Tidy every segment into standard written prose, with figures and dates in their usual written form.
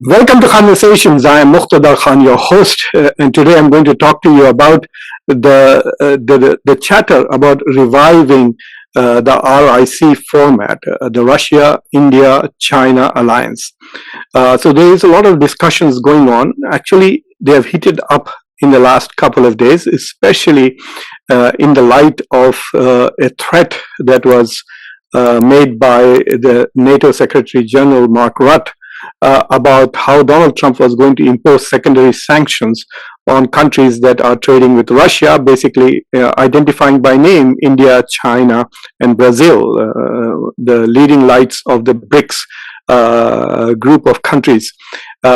Welcome to Khanversations. I am Muqtedar Khan, your host, and today I'm going to talk to you about the chatter about reviving the RIC format, the Russia, India, China alliance. So there is a lot of discussions going on. Actually, they have heated up in the last couple of days, especially in the light of a threat that was made by the NATO Secretary General Mark Rutte about how Donald Trump was going to impose secondary sanctions on countries that are trading with Russia, basically identifying by name India, China, and Brazil, the leading lights of the BRICS group of countries.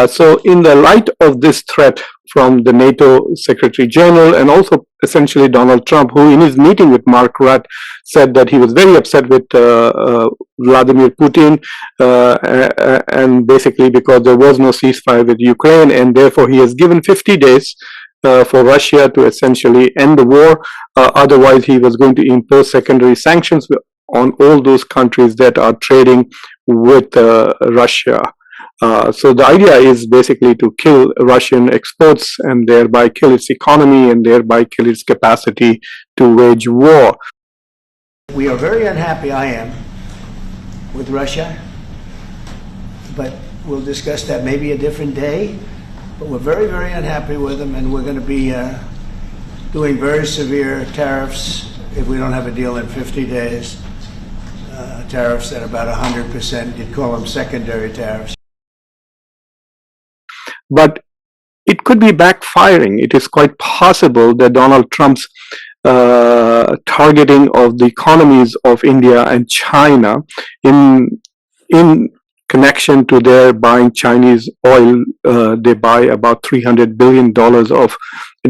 So in the light of this threat from the NATO Secretary General and also essentially Donald Trump, who in his meeting with Mark Rutte said that he was very upset with Vladimir Putin and basically because there was no ceasefire with Ukraine, and therefore he has given 50 days for Russia to essentially end the war. Otherwise, he was going to impose secondary sanctions on all those countries that are trading with Russia. So the idea is basically to kill Russian exports and thereby kill its economy and thereby kill its capacity to wage war. We are very unhappy, I am, with Russia, but we'll discuss that maybe a different day. But we're very, very unhappy with them, and we're going to be doing very severe tariffs if we don't have a deal in 50 days. Tariffs at about 100%. You'd call them secondary tariffs. But it could be backfiring. It is quite possible that Donald Trump's targeting of the economies of India and China in connection to their buying Chinese oil, they buy about $300 billion of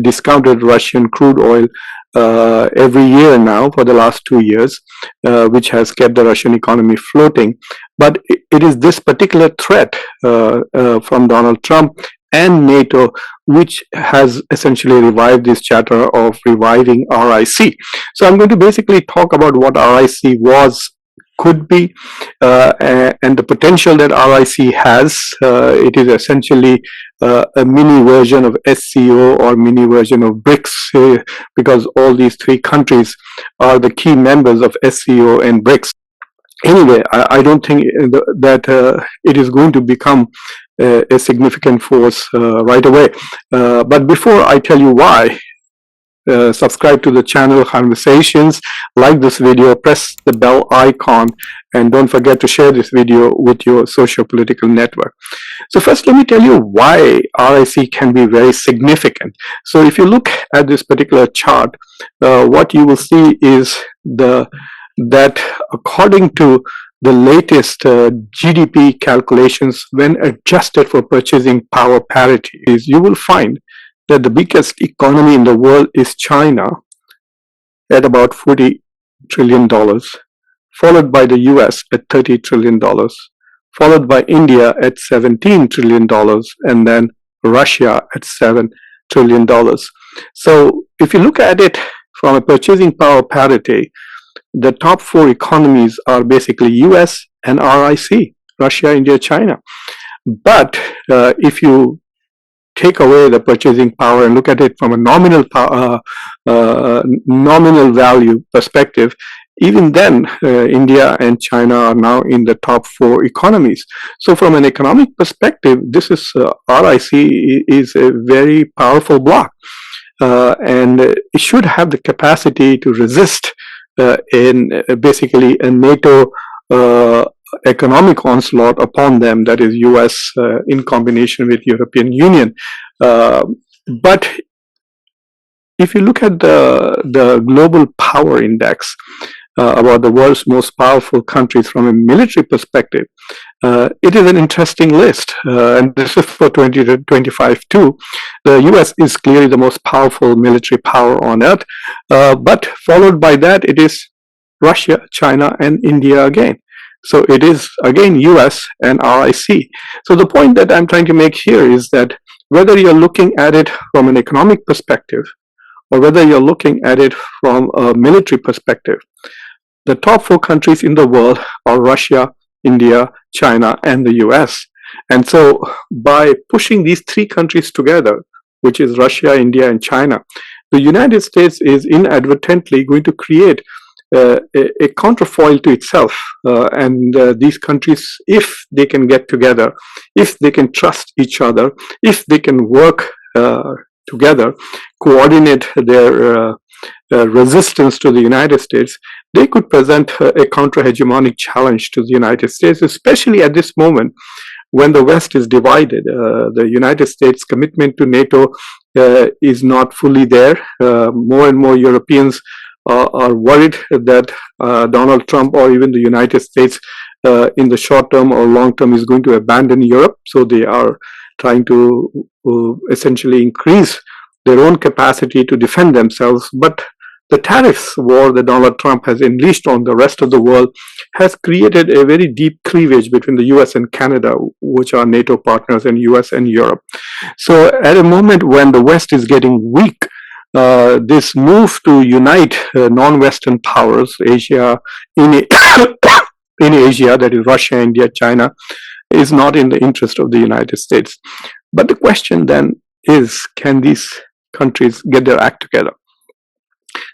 discounted Russian crude oil every year now for the last 2 years, which has kept the Russian economy floating. But it is this particular threat from Donald Trump and NATO which has essentially revived this chatter of reviving RIC. So I'm going to basically talk about what RIC was, could be, and the potential that RIC has. It is essentially a mini version of SCO or mini version of BRICS, because all these three countries are the key members of SCO and BRICS. Anyway, I don't think that it is going to become a significant force right away. But before I tell you why, subscribe to the channel Khanversations, like this video, press the bell icon, and don't forget to share this video with your socio-political network. So first, let me tell you why RIC can be very significant. So if you look at this particular chart, what you will see is that according to the latest GDP calculations, when adjusted for purchasing power parity, you will find that the biggest economy in the world is China at about $40 trillion, followed by the US at $30 trillion, followed by India at $17 trillion, and then Russia at $7 trillion. So if you look at it from a purchasing power parity, the top four economies are basically US and RIC, Russia, India, China. But if you take away the purchasing power and look at it from a nominal value perspective, even then India and China are now in the top four economies. So from an economic perspective, this is RIC is a very powerful bloc, and it should have the capacity to resist in basically a NATO economic onslaught upon them, that is US in combination with European Union. But if you look at the global power index about the world's most powerful countries from a military perspective, it is an interesting list, and this is for 2025 too. The US is clearly the most powerful military power on earth, but followed by that it is Russia, China, and India again. So it is again US and RIC. So the point that I'm trying to make here is that whether you're looking at it from an economic perspective or whether you're looking at it from a military perspective, the top four countries in the world are Russia, India, China, and the US. And so by pushing these three countries together, which is Russia, India, and China, the United States is inadvertently going to create a counterfoil to itself. And these countries, if they can get together, if they can trust each other, if they can work together, coordinate their resistance to the United States, they could present a counter-hegemonic challenge to the United States, especially at this moment when the West is divided. The United States' commitment to NATO is not fully there. More and more Europeans are worried that Donald Trump or even the United States in the short term or long term is going to abandon Europe. So they are trying to essentially increase their own capacity to defend themselves. But the tariffs war that Donald Trump has unleashed on the rest of the world has created a very deep cleavage between the US and Canada, which are NATO partners, and US and Europe. So at a moment when the West is getting weak, this move to unite non-Western powers, Asia, in Asia, that is Russia, India, China, is not in the interest of the United States. But the question then is, can these countries get their act together?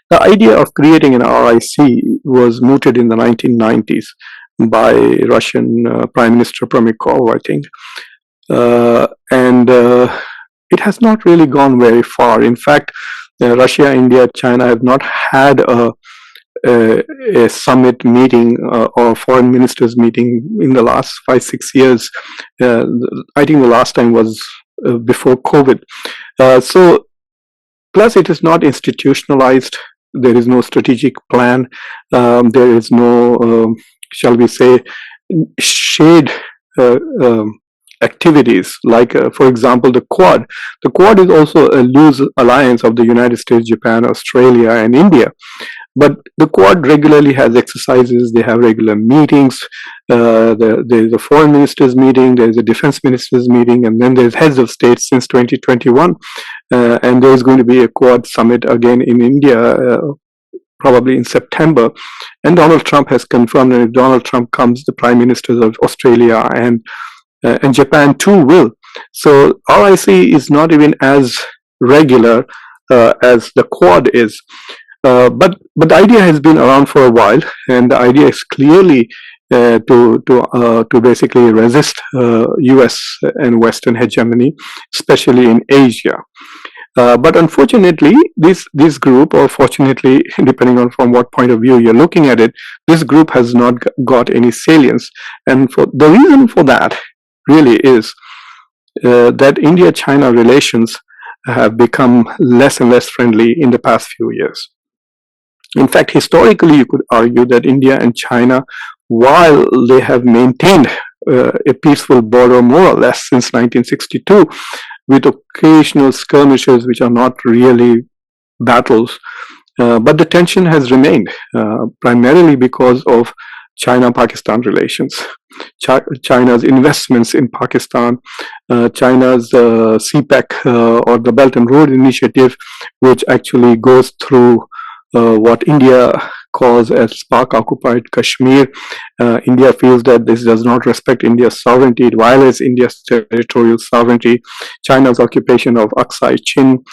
The idea of creating an RIC was mooted in the 1990s by Russian Prime Minister Promikov, I think. And it has not really gone very far. In fact, Russia, India, China have not had a summit meeting or foreign ministers meeting in the last 5-6 years. I think the last time was before COVID. So, plus it is not institutionalized. There is no strategic plan. There is no, shall we say, shade activities like, for example, the Quad. The Quad is also a loose alliance of the United States, Japan, Australia, and India. But the Quad regularly has exercises, they have regular meetings, there's a foreign ministers meeting, there's a defense ministers meeting, and then there's heads of state since 2021. And there's going to be a Quad summit again in India, probably in September. And Donald Trump has confirmed that if Donald Trump comes, the prime ministers of Australia and Japan too will. So RIC is not even as regular as the Quad is. But the idea has been around for a while, and the idea is clearly to basically resist U.S. and Western hegemony, especially in Asia. But unfortunately, this group, or fortunately, depending on from what point of view you're looking at it, this group has not got any salience. And the reason for that really is that India-China relations have become less and less friendly in the past few years. In fact, historically, you could argue that India and China, while they have maintained a peaceful border more or less since 1962, with occasional skirmishes which are not really battles, but the tension has remained, primarily because of China-Pakistan relations. China's investments in Pakistan, China's CPEC or the Belt and Road Initiative, which actually goes through what India calls as Pak-occupied Kashmir. India feels that this does not respect India's sovereignty, it violates India's territorial sovereignty. China's occupation of Aksai Chin,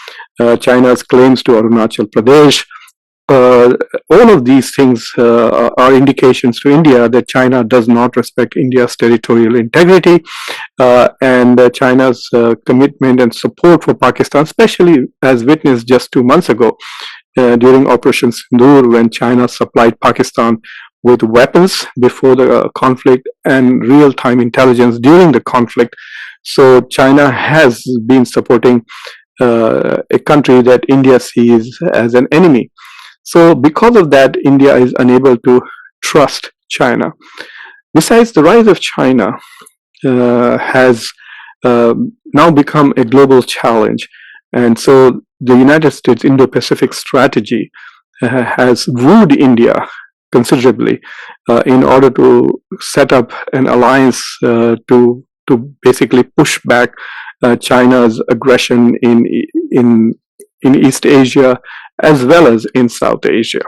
China's claims to Arunachal Pradesh. All of these things are indications to India that China does not respect India's territorial integrity, and China's commitment and support for Pakistan, especially as witnessed just 2 months ago during Operation Sindoor, when China supplied Pakistan with weapons before the conflict and real-time intelligence during the conflict. So China has been supporting a country that India sees as an enemy. So because of that, India is unable to trust China. Besides, the rise of China has now become a global challenge. And so the United States Indo-Pacific strategy has wooed India considerably in order to set up an alliance to basically push back China's aggression in East Asia as well as in South Asia.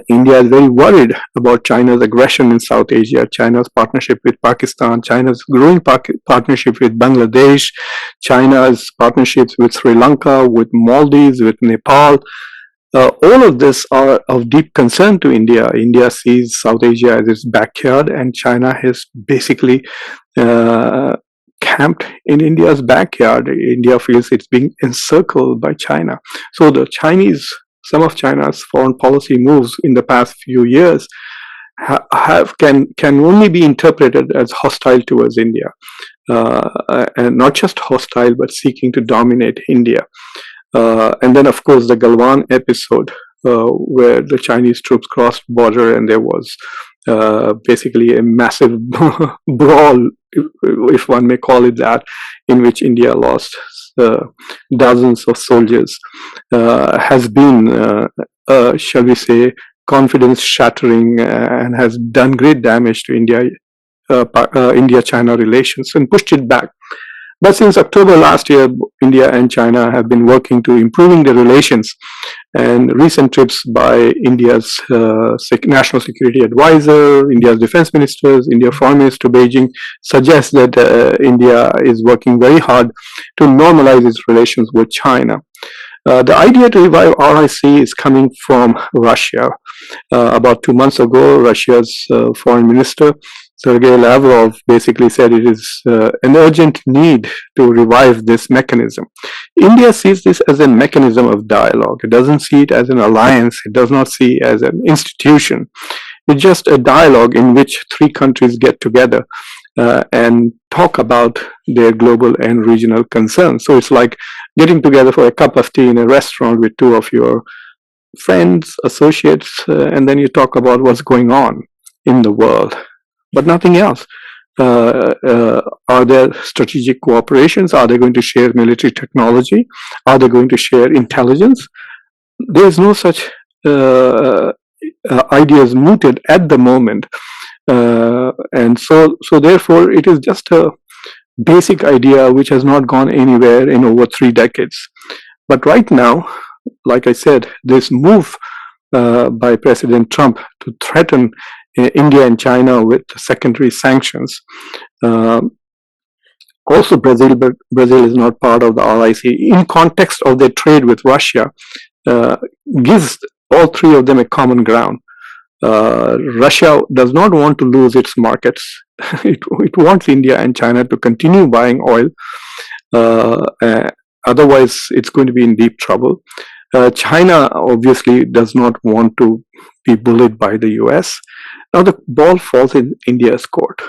India is very worried about China's aggression in South Asia, China's partnership with Pakistan, China's growing partnership with Bangladesh, China's partnerships with Sri Lanka, with Maldives, with Nepal. All of this are of deep concern to India. India sees South Asia as its backyard, and China has basically camped in India's backyard. India feels it's being encircled by China. So some of China's foreign policy moves in the past few years can only be interpreted as hostile towards India, and not just hostile, but seeking to dominate India. And then, of course, the Galwan episode, where the Chinese troops crossed border and there was basically a massive brawl, if one may call it that, in which India lost dozens of soldiers, has been, shall we say, confidence shattering, and has done great damage to India-China relations and pushed it back. But since October last year, India and China have been working to improving their relations, and recent trips by India's National Security Advisor, India's Defense Ministers, India's Foreign Minister to Beijing suggest that India is working very hard to normalize its relations with China. The idea to revive RIC is coming from Russia. About 2 months ago, Russia's Foreign Minister Sergei Lavrov basically said it is an urgent need to revive this mechanism. India sees this as a mechanism of dialogue. It doesn't see it as an alliance. It does not see it as an institution. It's just a dialogue in which three countries get together and talk about their global and regional concerns. So it's like getting together for a cup of tea in a restaurant with two of your friends, associates, and then you talk about what's going on in the world. But nothing else. Are there strategic cooperations? Are they going to share military technology? Are they going to share intelligence? There is no such ideas mooted at the moment. And so therefore, it is just a basic idea which has not gone anywhere in over 3 decades. But right now, like I said, this move by President Trump to threaten India and China with secondary sanctions. Also, Brazil is not part of the RIC. In context of their trade with Russia, gives all three of them a common ground. Russia does not want to lose its markets. It wants India and China to continue buying oil. Otherwise, it's going to be in deep trouble. China obviously does not want to be bullied by the US. Now the ball falls in India's court.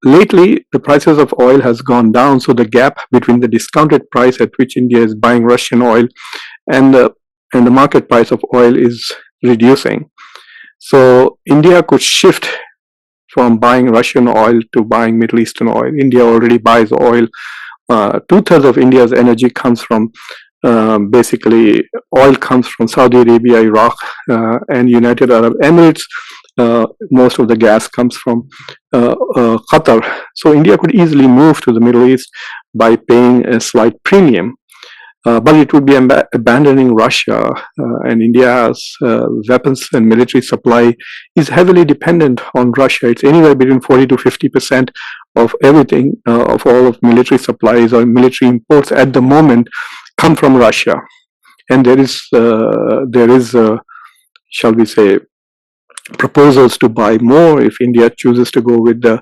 Lately, the prices of oil has gone down, so the gap between the discounted price at which India is buying Russian oil and the market price of oil is reducing. So India could shift from buying Russian oil to buying Middle Eastern oil. India already buys oil. 2/3 of India's energy comes from basically oil comes from Saudi Arabia, Iraq, and United Arab Emirates. Most of the gas comes from Qatar. So India could easily move to the Middle East by paying a slight premium. But it would be abandoning Russia, and India's weapons and military supply is heavily dependent on Russia. It's anywhere between 40 to 50% of everything, of all of military supplies or military imports at the moment come from Russia. And there is shall we say, proposals to buy more. If India chooses to go with the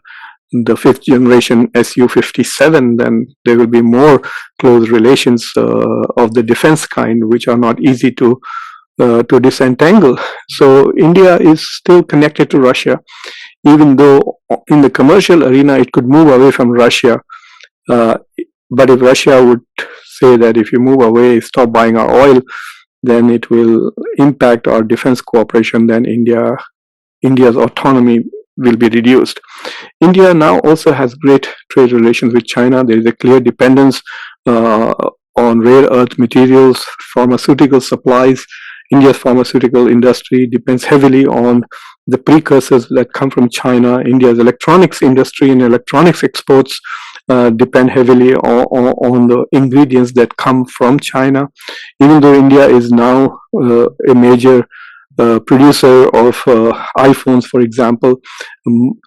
5th generation Su-57, then there will be more close relations of the defense kind, which are not easy to disentangle. So India is still connected to Russia, even though in the commercial arena it could move away from Russia. But if Russia would say that if you move away, stop buying our oil, then it will impact our defense cooperation. Then India's autonomy will be reduced. India now also has great trade relations with China. There is a clear dependence on rare earth materials, pharmaceutical supplies. India's pharmaceutical industry depends heavily on the precursors that come from China. India's electronics industry and electronics exports depend heavily on the ingredients that come from China. Even though India is now a major producer of iPhones, for example.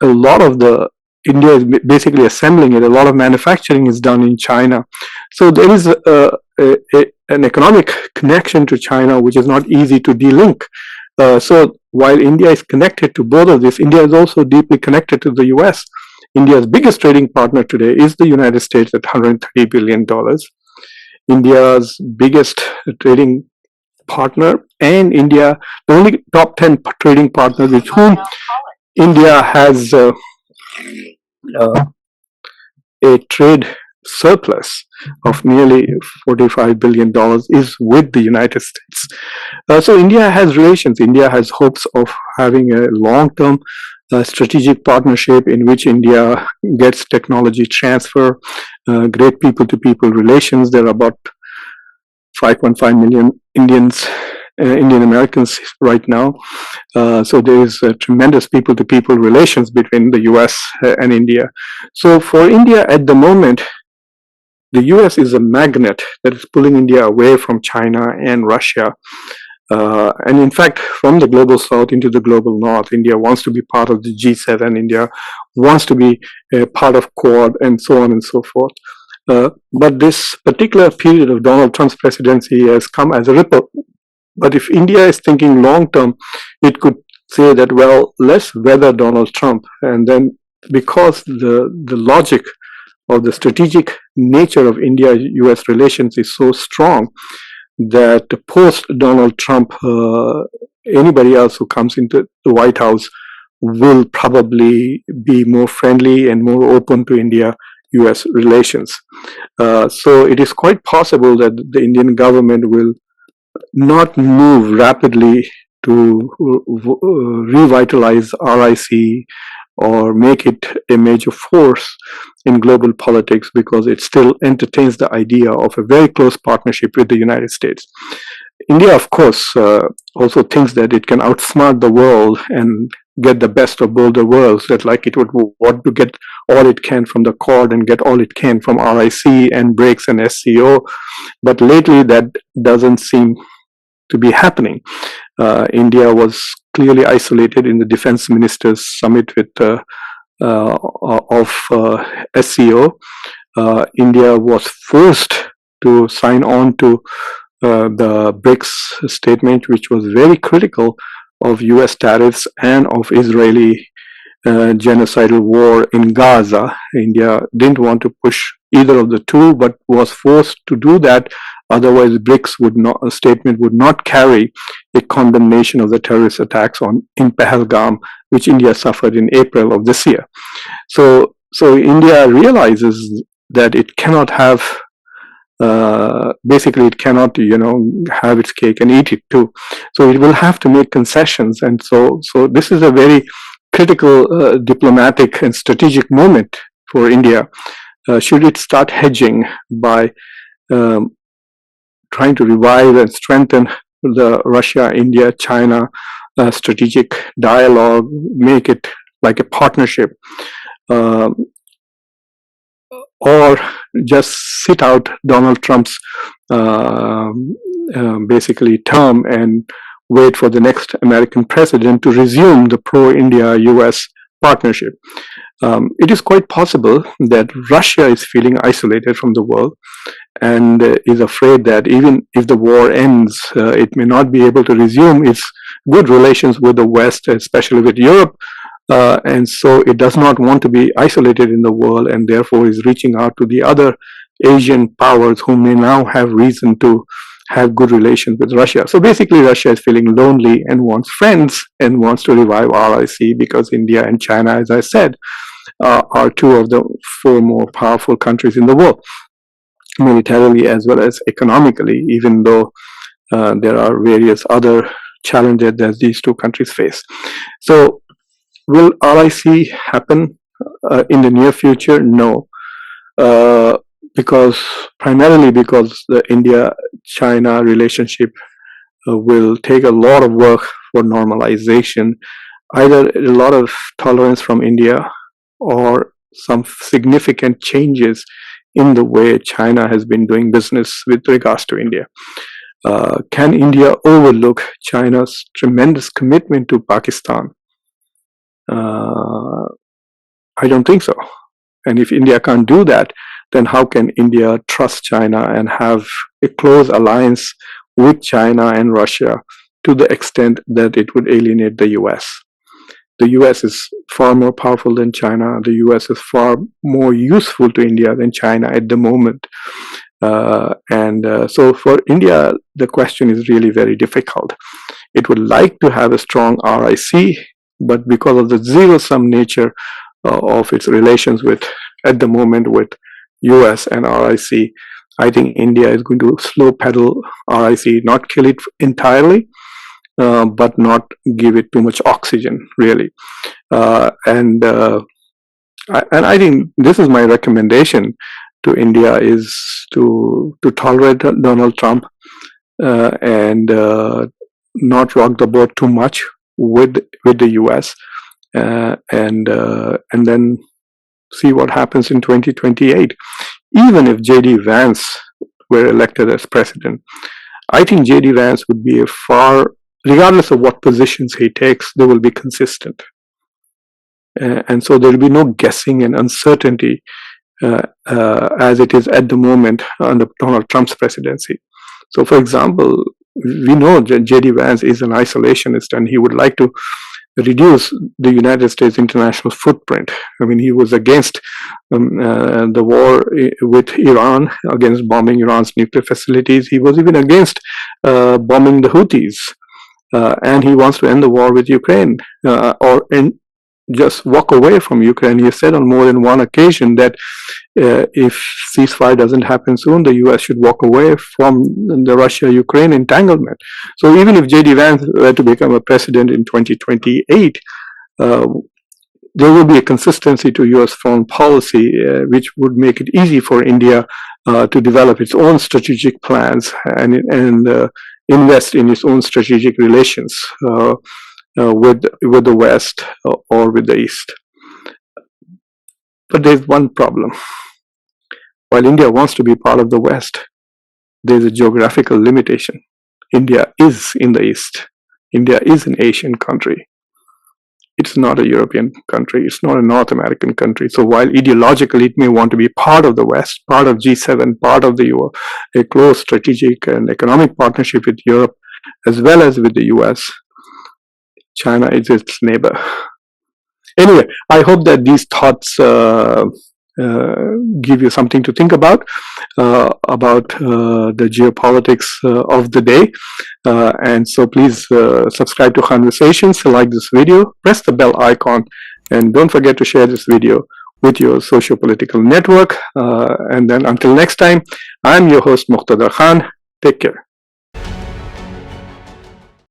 A lot of the India is basically assembling it. A lot of manufacturing is done in China. So there is an economic connection to China, which is not easy to delink. So while India is connected to both of this, India is also deeply connected to the US. India's biggest trading partner today is the United States at $130 billion. India's biggest trading partner, and India, the only top 10 trading partner with whom India has uh, a trade surplus of nearly $45 billion is with the United States. So India has relations. India has hopes of having a long-term strategic partnership in which India gets technology transfer, great people-to-people relations. There are about 5.5 million Indian Americans right now. So there is tremendous people-to-people relations between the US and India. So for India at the moment, the US is a magnet that is pulling India away from China and Russia. And in fact, from the global south into the global north, India wants to be part of the G7. India wants to be a part of Quad and so on and so forth. But this particular period of Donald Trump's presidency has come as a ripple. But if India is thinking long term, it could say that, well, let's weather Donald Trump. And then because the logic of the strategic nature of India-US relations is so strong that post Donald Trump, anybody else who comes into the White House will probably be more friendly and more open to India-US relations. So it is quite possible that the Indian government will not move rapidly to revitalize RIC or make it a major force in global politics, because it still entertains the idea of a very close partnership with the United States. India, of course, also thinks that it can outsmart the world and get the best of both the worlds, that like it would want to get all it can from the Quad and get all it can from RIC and BRICS and SCO. But lately that doesn't seem to be happening. India was clearly isolated in the defense ministers summit with of SCO. India was forced to sign on to the BRICS statement, which was very critical of US tariffs and of Israeli genocidal war in Gaza. India didn't want to push either of the two, but was forced to do that. Otherwise, BRICS statement would not carry a condemnation of the terrorist attacks in Pahalgam, which India suffered in April of this year. So India realizes that it cannot have, basically it cannot, have its cake and eat it too. So it will have to make concessions. And so this is a very critical diplomatic and strategic moment for India. Should it start hedging by trying to revive and strengthen the Russia, India, China strategic dialogue, make it like a partnership, or just sit out Donald Trump's basically term and wait for the next American president to resume the pro-India US partnership. It is quite possible that Russia is feeling isolated from the world and is afraid that even if the war ends, it may not be able to resume its good relations with the West, especially with Europe. And so it does not want to be isolated in the world, and therefore is reaching out to the other Asian powers who may now have reason to have good relations with Russia. So basically Russia is feeling lonely and wants friends and wants to revive RIC, because India and China, as I said, are two of the four more powerful countries in the world, militarily as well as economically, even though there are various other challenges that these two countries face. So will RIC happen in the near future? No. Primarily because the India-China relationship will take a lot of work for normalization, either a lot of tolerance from India or some significant changes in the way China has been doing business with regards to India. Can India overlook China's tremendous commitment to Pakistan? I don't think so. And if India can't do that, then how can India trust China and have a close alliance with China and Russia to the extent that it would alienate the US? The US is far more powerful than China. The US is far more useful to India than China at the moment. So for India, the question is really very difficult. It would like to have a strong RIC, but because of the zero-sum nature of its relations with, at the moment, with US and RIC, I think India is going to slow pedal RIC, not kill it entirely, but not give it too much oxygen, really. And I think this is my recommendation to India, is to tolerate Donald Trump and not rock the boat too much with the US, and then see what happens in 2028. Even if J.D. Vance were elected as president, I think J.D. Vance would be regardless of what positions he takes, they will be consistent. And so there will be no guessing and uncertainty as it is at the moment under Donald Trump's presidency. So, for example, we know that J.D. Vance is an isolationist and he would like to reduce the United States international footprint. I mean, he was against the war with Iran, against bombing Iran's nuclear facilities. He was even against bombing the Houthis. And he wants to end the war with Ukraine or just walk away from Ukraine. He said on more than one occasion that if ceasefire doesn't happen soon, the US should walk away from the Russia-Ukraine entanglement. So even if J.D. Vance were to become a president in 2028, there will be a consistency to US foreign policy, which would make it easy for India to develop its own strategic plans and invest in its own strategic relations with the West or with the East. But there's one problem. While India wants to be part of the West, there's a geographical limitation. India is in the East. India is an Asian country. It's not a European country. It's not a North American country. So while ideologically it may want to be part of the West, part of G7, part of a close strategic and economic partnership with Europe, as well as with the US, China is its neighbor. Anyway, I hope that these thoughts give you something to think about the geopolitics of the day. And so please subscribe to Khanversations, like this video, press the bell icon, and don't forget to share this video with your socio-political network. And then until next time, I'm your host Muqtedar Khan. Take care.